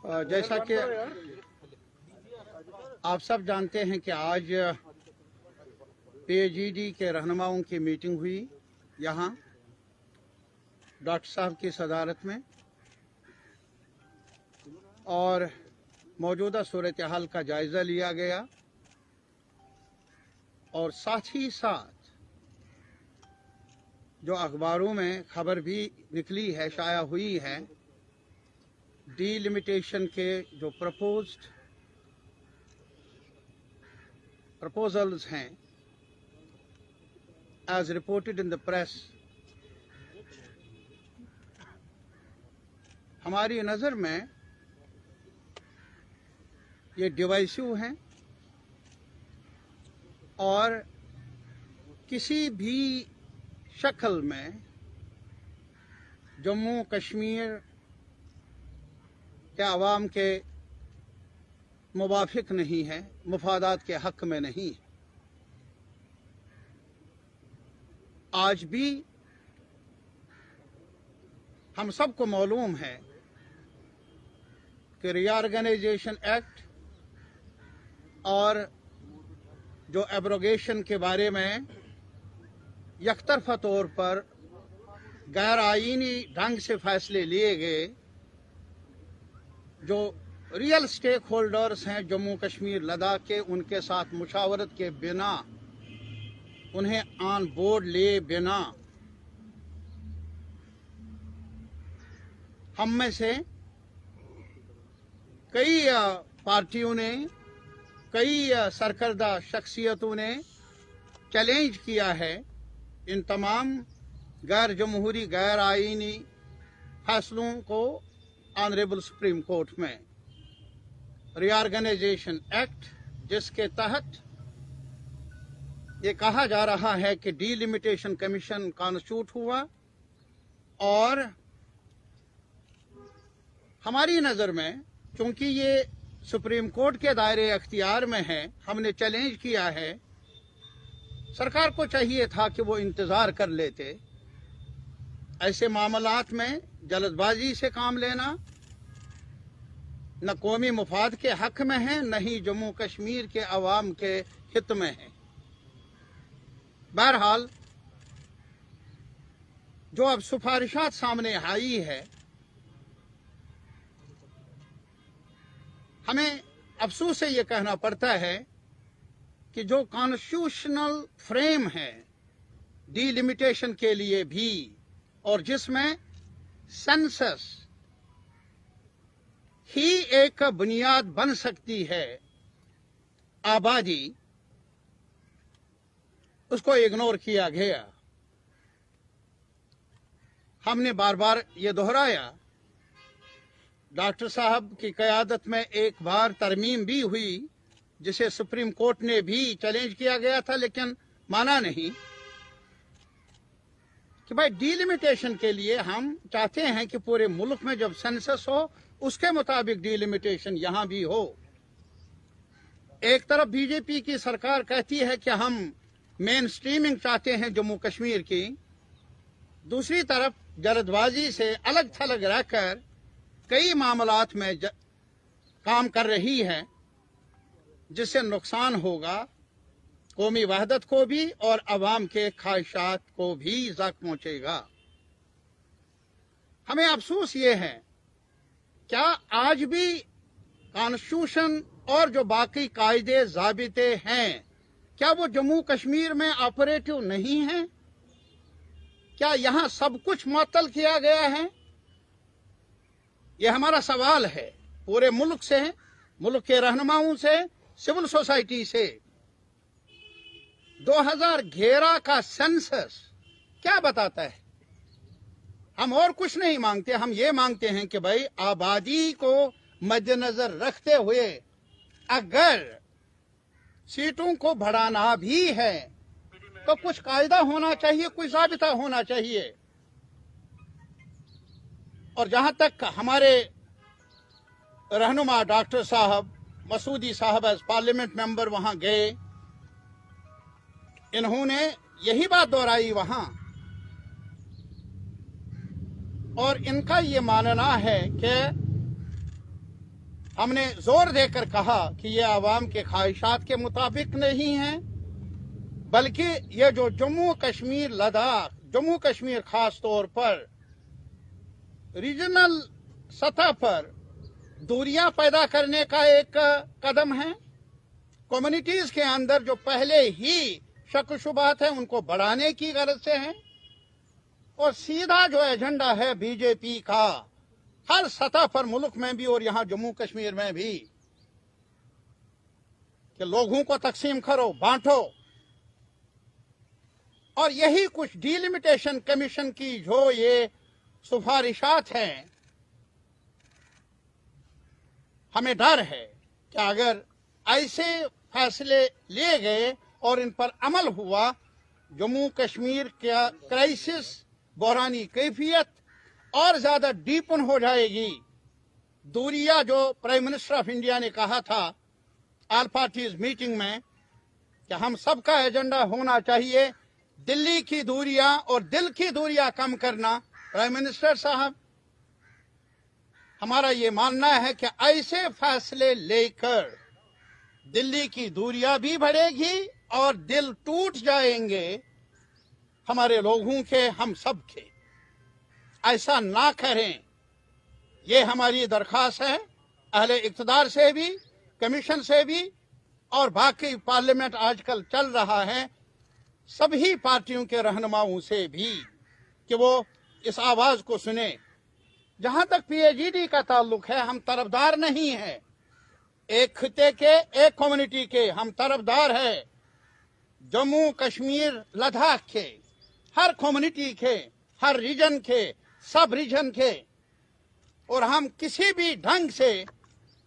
जैसा कि आप सब जानते हैं कि आज पीएचईडी के रहनुमाओं की मीटिंग हुई यहाँ डॉक्टर साहब की सदारत में और मौजूदा सूरत हाल का जायज़ा लिया गया और साथ ही साथ जो अखबारों में खबर भी निकली है, शाया हुई है, डीलिमिटेशन के जो proposals हैं, as reported in the press, हमारी नज़र में ये डिवाइसिव हैं और किसी भी शक्ल में जम्मू कश्मीर के अवाम के मुवाफिक नहीं है, मुफादात के हक में नहीं। आज भी हम सबको मालूम है कि रीऑर्गेनाइजेशन एक्ट और जो एब्रोगेशन के बारे में यकतरफा तौर पर गैर आईनी ढंग से फैसले लिए गए, जो रियल स्टेक होल्डर्स हैं जम्मू कश्मीर लद्दाख के, उनके साथ मुशावरत के बिना, उन्हें ऑन बोर्ड ले बिना हम में से कई पार्टियों ने, कई सरकर्दा शख्सियतों ने चैलेंज किया है इन तमाम गैर जमहूरी, गैर आईनी फैसलों को ऑनरेबल सुप्रीम कोर्ट में। रीऑर्गेनाइजेशन एक्ट, जिसके तहत ये कहा जा रहा है कि डीलिमिटेशन कमीशन कॉन्स्टिट्यूट हुआ और हमारी नज़र में चूंकि ये सुप्रीम कोर्ट के दायरे अख्तियार में है, हमने चैलेंज किया है। सरकार को चाहिए था कि वो इंतजार कर लेते। ऐसे मामलात में जल्दबाजी से काम लेना न कौमी मुफाद के हक में है, न ही जम्मू कश्मीर के अवाम के हित में है। बहरहाल जो अब सिफारिशात सामने आई है, हमें अफसोस से ये कहना पड़ता है कि जो कॉन्स्टिट्यूशनल फ्रेम है डीलिमिटेशन के लिए भी, और जिसमें सेंसस ही एक बुनियाद बन सकती है आबादी, उसको इग्नोर किया गया। हमने बार बार ये दोहराया। डॉक्टर साहब की क़यादत में एक बार तरमीम भी हुई, जिसे सुप्रीम कोर्ट ने भी चैलेंज किया गया था, लेकिन माना नहीं कि भाई डीलिमिटेशन के लिए हम चाहते हैं कि पूरे मुल्क में जब सेंसस हो उसके मुताबिक डीलिमिटेशन यहां भी हो। एक तरफ बीजेपी की सरकार कहती है कि हम मेन स्ट्रीमिंग चाहते हैं जम्मू कश्मीर की, दूसरी तरफ जल्दबाजी से अलग थलग रहकर कई मामलात में काम कर रही है, जिससे नुकसान होगा कौमी वहदत को भी और अवाम के ख्वाहिशात को भी ज़ख्म पहुंचेगा। हमें अफसोस ये है, क्या आज भी कॉन्स्टिट्यूशन और जो बाकी कायदे ज़ाबिते हैं, क्या वो जम्मू कश्मीर में ऑपरेटिव नहीं हैं? क्या यहां सब कुछ मुअत्तल किया गया है? ये हमारा सवाल है पूरे मुल्क से, मुल्क के रहनुमाओं से, सिविल सोसाइटी से। 2011 का सेंसस क्या बताता है? हम और कुछ नहीं मांगते, हम ये मांगते हैं कि भाई आबादी को मद्देनजर रखते हुए अगर सीटों को बढ़ाना भी है तो कुछ कायदा होना चाहिए, कोई ज़ाबिता होना चाहिए। और जहां तक हमारे रहनुमा डॉक्टर साहब मसूदी साहब एज पार्लियामेंट मेंबर वहां गए, इन्होंने यही बात दोहराई वहां, और इनका ये मानना है कि हमने जोर देकर कहा कि ये आवाम के ख्वाहिशात के मुताबिक नहीं है, बल्कि ये जो जम्मू कश्मीर लद्दाख, जम्मू कश्मीर खास तौर पर रीजनल सतह पर दूरियां पैदा करने का एक कदम है। कम्युनिटीज के अंदर जो पहले ही शक शुबात है उनको बढ़ाने की गरज से है, और सीधा जो एजेंडा है बीजेपी का हर सतह पर मुल्क में भी और यहां जम्मू कश्मीर में भी कि लोगों को तकसीम करो, बांटो। और यही कुछ डिलिमिटेशन कमीशन की जो ये सिफारिशात हैं, हमें डर है कि अगर ऐसे फैसले लिए गए और इन पर अमल हुआ, जम्मू कश्मीर का क्राइसिस, बहरानी कैफियत और ज्यादा डीपन हो जाएगी। दूरिया जो प्राइम मिनिस्टर ऑफ इंडिया ने कहा था ऑल पार्टीज मीटिंग में कि हम सबका एजेंडा होना चाहिए दिल्ली की दूरियां और दिल की दूरियां कम करना। प्राइम मिनिस्टर साहब, हमारा ये मानना है कि ऐसे फैसले लेकर दिल्ली की दूरियां भी बढ़ेगी और दिल टूट जाएंगे हमारे लोगों के, हम सब के। ऐसा ना करें, ये हमारी दरख्वास्त है अहले इक़्तिदार से भी, कमीशन से भी और बाकी पार्लियामेंट आजकल चल रहा है सभी पार्टियों के रहनुमाओं से भी कि वो इस आवाज को सुने। जहां तक पीएजीडी का ताल्लुक है, हम तरफदार नहीं हैं एक खिते के, एक कम्युनिटी के, हम तरफदार है जम्मू कश्मीर लद्दाख के, हर कम्युनिटी के, हर रीजन के, सब रीजन के। और हम किसी भी ढंग से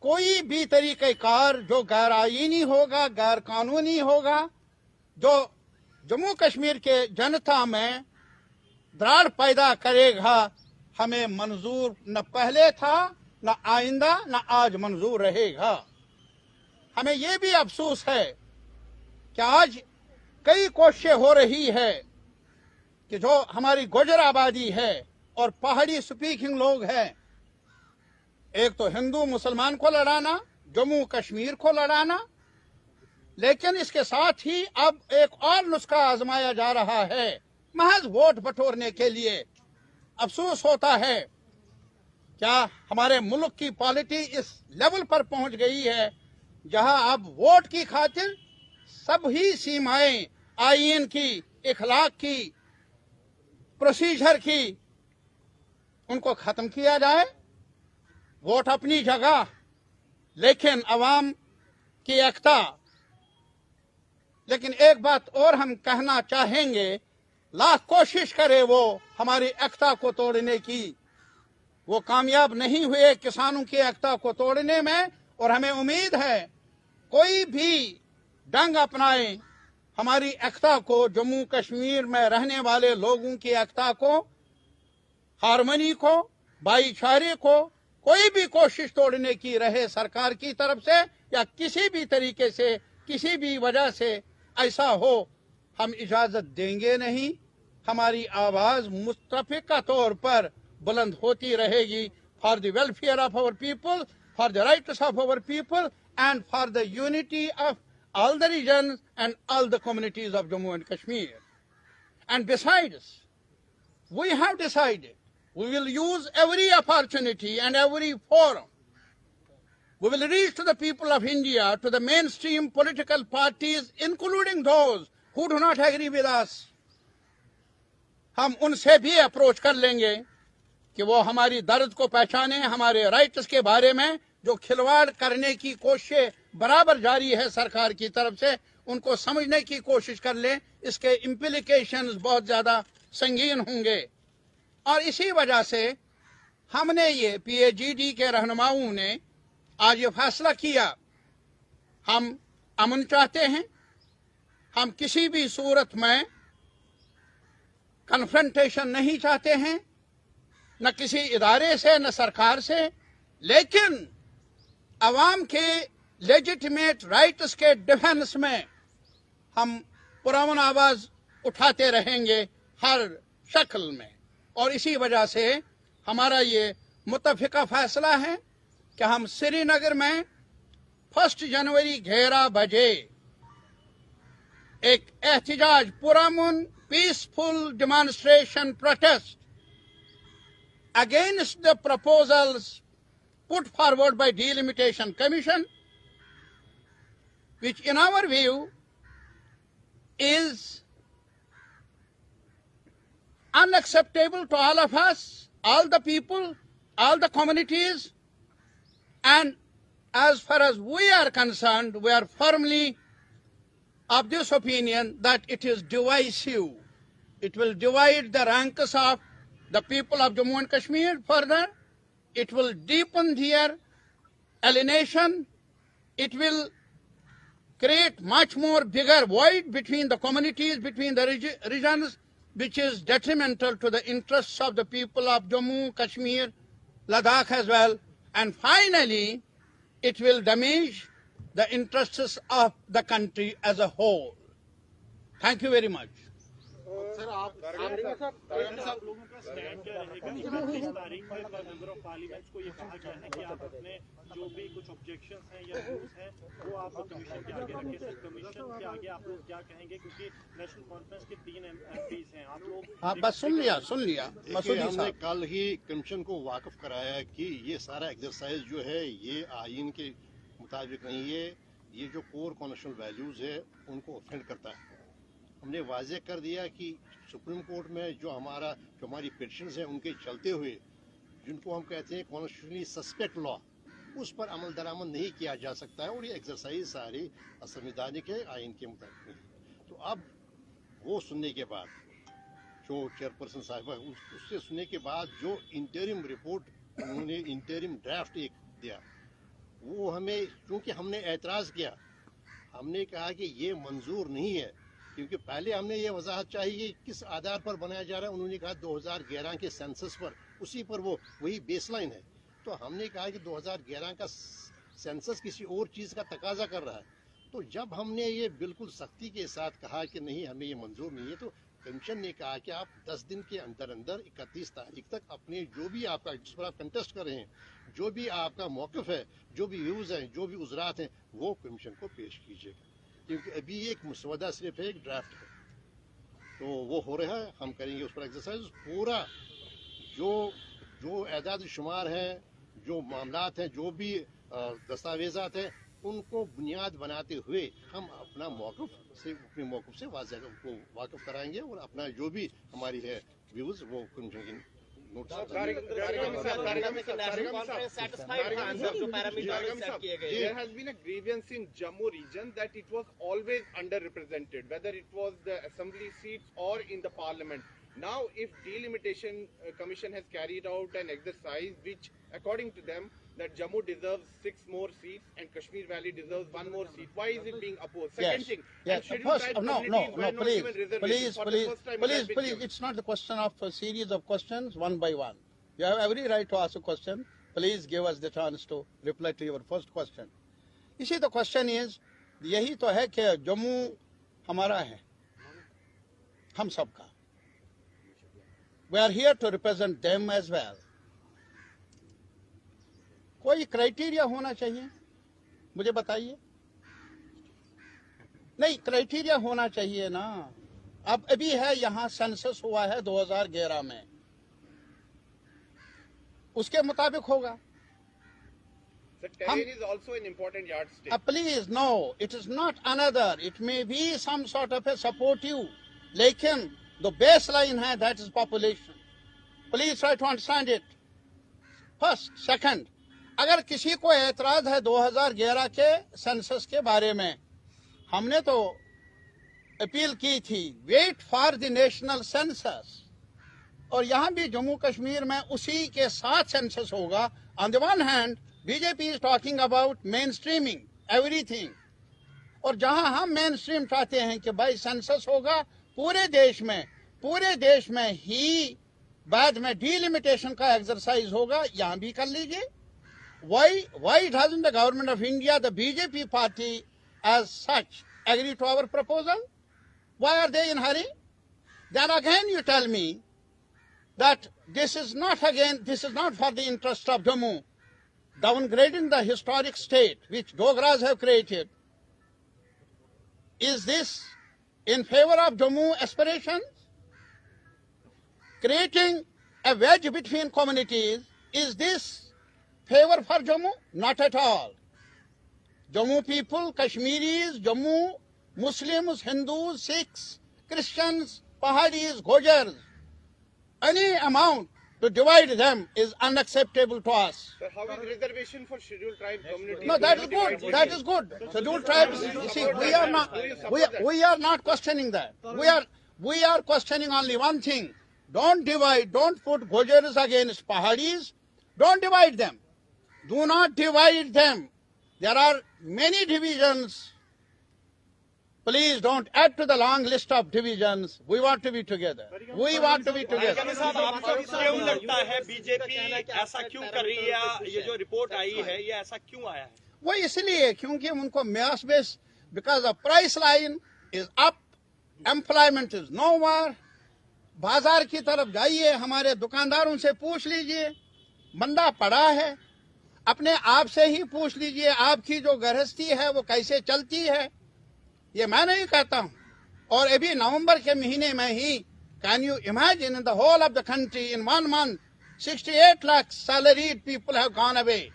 कोई भी तरीक़ेकार जो गैर आईनी होगा, गैर कानूनी होगा, जो जम्मू कश्मीर के जनता में दरार पैदा करेगा, हमें मंजूर न पहले था, न आइंदा, न आज मंजूर रहेगा। हमें ये भी अफसोस है कि आज कई कोशिशें हो रही है कि जो हमारी गुजर आबादी है और पहाड़ी स्पीकिंग लोग हैं, एक तो हिंदू मुसलमान को लड़ाना, जम्मू कश्मीर को लड़ाना, लेकिन इसके साथ ही अब एक और नुस्खा आजमाया जा रहा है महज वोट बटोरने के लिए। अफसोस होता है क्या हमारे मुल्क की पॉलिटी इस लेवल पर पहुंच गई है जहां अब वोट की खातिर सभी सीमाएं आईन की, इखलाक की, प्रोसीजर की, उनको खत्म किया जाए। वोट अपनी जगह, लेकिन अवाम की एकता। लेकिन एक बात और हम कहना चाहेंगे, लाख कोशिश करे वो हमारी एकता को तोड़ने की, वो कामयाब नहीं हुए किसानों की एकता को तोड़ने में। और हमें उम्मीद है कोई भी ढंग अपनाए हमारी एकता को, जम्मू कश्मीर में रहने वाले लोगों की एकता को, हारमोनी को, भाईचारे को, कोई भी कोशिश तोड़ने की रहे सरकार की तरफ से या किसी भी तरीके से, किसी भी वजह से ऐसा हो, हम इजाजत देंगे नहीं। हमारी आवाज मुस्तफिका तौर पर बुलंद होती रहेगी for the welfare of our people, for the rights of our people and for the unity of all the regions and all the communities of Jammu and Kashmir. And besides, we have decided we will use every opportunity and every forum. We will reach to the people of India, to the mainstream political parties, including those who do not agree with us. हम उनसे भी approach कर लेंगे कि वो हमारी दर्द को पहचाने, हमारे राइट्स के बारे में जो खिलवाड़ करने की कोशिश बराबर जारी है सरकार की तरफ से, उनको समझने की कोशिश कर लें। इसके इम्प्लीकेशंस बहुत ज्यादा संगीन होंगे। और इसी वजह से हमने ये पीएजीडी के रहनुमाओं ने आज ये फैसला किया, हम अमन चाहते हैं, हम किसी भी सूरत में कन्फ्रंटेशन नहीं चाहते हैं, न किसी इदारे से, न सरकार से, लेकिन अवाम के लेजिटिमेट राइट्स के डिफेंस में हम पुरअमन आवाज उठाते रहेंगे हर शक्ल में। और इसी वजह से हमारा ये मुत्तफिका फैसला है کہ ہم سری نگر میں 1 जनवरी 11 بجے ایک احتجاج پرامن peaceful demonstration protest against the proposals put forward by Delimitation Commission, which in our view is unacceptable to all of us, all the people, all the communities, and as far as we are concerned, we are firmly of this opinion that it is divisive. It will divide the ranks of the people of Jammu and Kashmir further. It will deepen their alienation. It will create much more bigger void between the communities, between the regions, which is detrimental to the interests of the people of Jammu, Kashmir, Ladakh as well. And finally, it will damage the interests of the country as a whole. Thank you very much. سر آپ لوگوں کا stand کیا رہے گا؟ 31 تاریخ کو member of parliament کو یہ کہا گیا ہے کہ آپ اپنے جو بھی کچھ آبجیکشنز ہیں یا ویوز ہیں وہ آپ کمیشن کے آگے رکھیں. سر کمیشن کے آگے آپ لوگ کیا کہیں گے؟ کیونکہ نیشنل کانفرنس کے 3 MPs ہیں. آپ لوگ بس سن لیا ہم نے کل ہی کمیشن کو واقف کرایا کہ یہ سارا ایکسرسائز جو ہے یہ آئین کے مطابق نہیں ہے. یہ جو کور کانسٹیٹیوشنل ویلیوز ہے ان کو افینڈ کرتا ہے. ہم نے واضح کر دیا کہ سپریم کورٹ میں جو ہماری پٹیشنز ہیں ان کے چلتے ہوئے جن کو ہم کہتے ہیں کانسٹیٹیوشنلی سسپیکٹ لا اس پر عمل درآمد نہیں کیا جا سکتا ہے اور یہ ایکسرسائز ساری سنویدھانک ہے, آئین کے مطابق نہیں. تو اب وہ سننے کے بعد جو چیئرپرسن صاحبہ اس سے سننے کے بعد جو انٹرم رپورٹ انہوں نے انٹرم ڈرافٹ ایک دیا وہ ہمیں چونکہ ہم نے اعتراض کیا ہم نے کہا کہ یہ منظور نہیں ہے کیونکہ پہلے ہم نے یہ وضاحت چاہیے کس آدھار پر بنایا جا رہا ہے. انہوں نے کہا 2011 کے سینسس پر اسی پر وہی بیس لائن ہے. تو ہم نے کہا کہ 2011 کا سینسس کسی اور چیز کا تقاضا کر رہا ہے. تو جب ہم نے یہ بالکل سختی کے ساتھ کہا کہ نہیں ہمیں یہ منظور نہیں ہے تو کمیشن نے کہا کہ آپ 10 دن کے اندر 31 تاریخ تک اپنے جو بھی آپ کا جس پر آپ کنٹیسٹ کر رہے ہیں جو بھی آپ کا موقف ہے جو بھی ویوز ہیں جو بھی عذرات ہیں وہ کمیشن کو پیش کیجیے گا. کیونکہ ابھی ایک مسودہ صرف ایک ڈرافٹ ہے تو وہ ہو رہا ہے. ہم کریں گے اس پر ایکسرسائز. پورا جو اعداد و شمار ہیں جو معاملات ہیں جو بھی دستاویزات ہیں ان کو بنیاد بناتے ہوئے ہم اپنے موقف سے واضح کو واقف کرائیں گے اور اپنا جو بھی ہماری ہے ویوز وہ کمیشن کی There has been a grievance in Jammu region that it was always underrepresented, whether it was the assembly seats or in the parliament. Now, if Delimitation Commission has carried out an exercise which, according to them, that Jammu deserves 6 more seats and Kashmir Valley deserves 1 more seat, why is it being opposed? Second thing, please, it's not the question of a series of questions one by one. You have every right to ask a question. Please give us the chance to reply to your first question. You see, the question is, یہی تو ہے کہ جموں ہمارا ہے, ہم سب کا. We are here to represent them as well. کوئی criteria ہونا چاہیے, مجھے بتائیے. نہیں, کرائٹیریا ہونا چاہیے نا. اب ابھی ہے یہاں سینسس ہوا ہے 2011 میں, اس کے مطابق ہوگا. Terrain is also an important yardstick. Please, no, it is not another. It may be some sort of a supportive. لیکن the baseline ہے, that is population. Please try to understand it. First, second, اگر کسی کو اعتراض ہے 2011 کے census کے بارے میں, ہم نے تو اپیل کی تھی wait for the national census, اور یہاں بھی جموں کشمیر میں اسی کے ساتھ سینسس ہوگا. On the one hand B J P is talking about mainstreaming everything, اور جہاں ہم مین اسٹریم چاہتے ہیں کہ بھائی سینسس ہوگا پورے دیش میں ہی, بعد میں ڈیلیمیٹیشن کا ایکسرسائز ہوگا, یہاں بھی کر لیجیے. Why hasn't the government of India, the BJP party as such, agreed to our proposal? Why are they in hurry? Then again you tell me that this is not for the interest of Jammu. downgrading the historic state which Dogras have created, is this in favor of Jammu aspirations? Creating a wedge between communities, is this favor for Jammu? Not at all. Jammu people, Kashmiris, Jammu, Muslims, Hindus, Sikhs, Christians, Pahadis, Gojars, any amount to divide them is unacceptable to us. Sir, how is reservation for scheduled tribe communities? No, that is good. That is good. Scheduled tribes, you see, we are not questioning that. We are questioning only one thing. Don't divide, don't put Gojars against Pahadis. Don't divide them. Do not divide them. There are many divisions. Please don't add to the long list of divisions. We want to be together. We want to be together. साहब, आपको क्यों लगता है BJP ऐसा क्यों कर रही है? ये जो रिपोर्ट आई है, ये ऐसा क्यों आया है? वो इसलिए क्योंकि उनको mass base, because the price line is up, employment is nowhere. बाजार की तरफ जाइए, हमारे दुकानदारों से पूछ लीजिए, मंदा पड़ा है. अपने आप से ही पूछ लीजिए, आपकी जो गृहस्थी है वो कैसे चलती है. ये मैं नहीं कहता हूं. और अभी नवंबर के महीने में ही, can you imagine in the whole of the country in 1 month 68 lakh salaried people have gone away.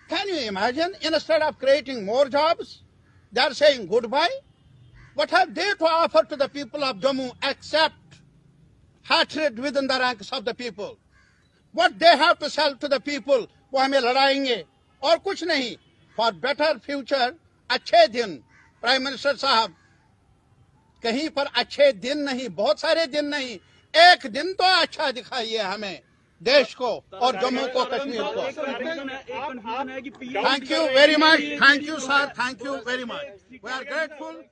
Can you imagine? Instead of creating more jobs, they are saying goodbye. What have they to offer to the people of Jammu except hatred within the ranks of the people? What they have to sell to the people, वो हमें लड़ाएंगे और कुछ नहीं. For better future, अच्छे दिन. Prime minister साहब, कहीं पर अच्छे दिन नहीं, बहुत सारे दिन नहीं, एक दिन तो अच्छा दिखाइए हमें, देश को और जम्मू को, कश्मीर को. Thank you very much. Thank you, sir. Thank you very much. We are grateful.